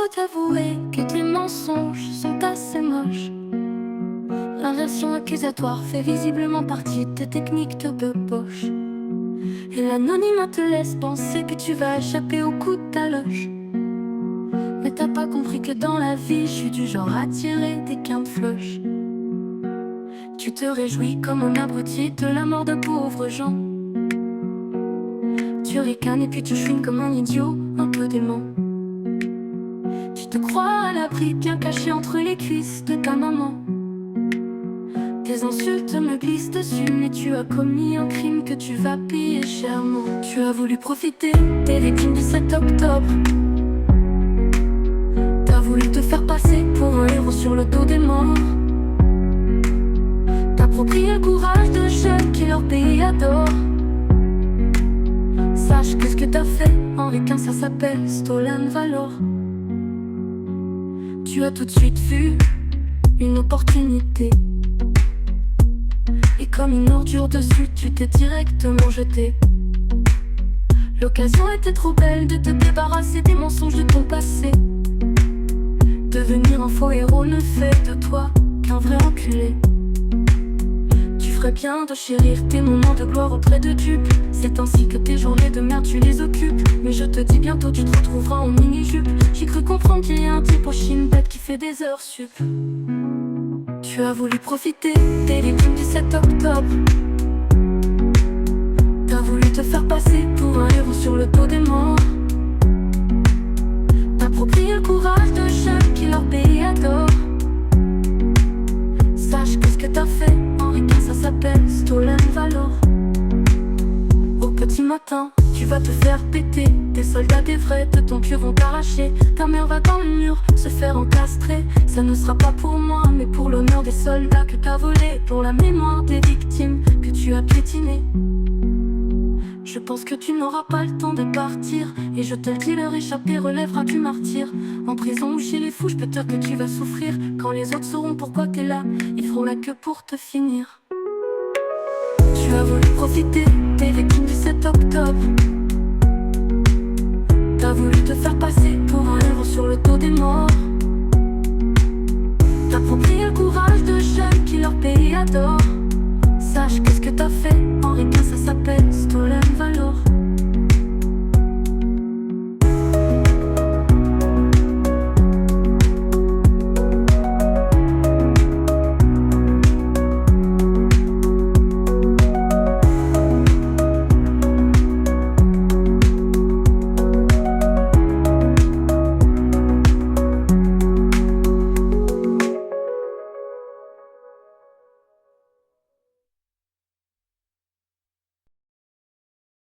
faut t'avouer que tes mensonges sont assez moches. L'inversion accusatoire fait visiblement partie de tes techniques de poche. Et l'anonymat te laisse penser que tu vas échapper au coup de ta loche. Mais t'as pas compris que dans la vie, je suis du genre à tirer des quintes floches. Tu te réjouis comme un abruti de la mort de pauvres gens. Tu ricanes et puis tu chouines comme un idiot, un peu dément. Tu te crois à l'abri bien caché entre les cuisses de ta maman. Tes insultes me glissent dessus, mais tu as commis un crime que tu vas payer chèrement. Tu as voulu profiter des victimes du 7 octobre. T'as voulu te faire passer pour un héros sur le dos des morts. T'approprier le courage de jeunes qui leur pays adore. Sache que ce que t'as fait, en requin ça s'appelle Stolen Valor. Tu as tout de suite vu une opportunité, et comme une ordure dessus, tu t'es directement jeté. L'occasion était trop belle de te débarrasser des mensonges de ton passé. Devenir un faux héros ne fait de toi qu'un vrai enculé. Tu ferais bien de chérir tes moments de gloire auprès de dupes. C'est ainsi que tes journées de merde tu les occupes. Mais je te dis bientôt tu te retrouveras en mini-jupe. J'ai cru comprendre qu'il y a un type au Chine bête qui fait des heures sup. Tu as voulu profiter des victimes du 7 octobre. T'as voulu te faire passer pour un héros sur le dos des morts. T'approprier le courage de jeunes qui leur pays adore. Sache que ce que t'as fait, en requin ça s'appelle Stolen Valor. Au petit matin, tu vas te faire péter. Tes soldats des vrais de ton cul vont t'arracher. Ta mère va dans le mur se faire encastrer. Ça ne sera pas pour moi, mais pour l'honneur des soldats que t'as volés, pour la mémoire des victimes que tu as piétinées. Je pense que tu n'auras pas le temps de partir, et je te le dis, leur échappée relèvera du martyr. En prison ou chez les fous, je peux te dire que tu vas souffrir. Quand les autres sauront pourquoi t'es là, ils feront la queue pour te finir. Tu as voulu profiter des victimes du 7 octobre. T'as voulu te faire passer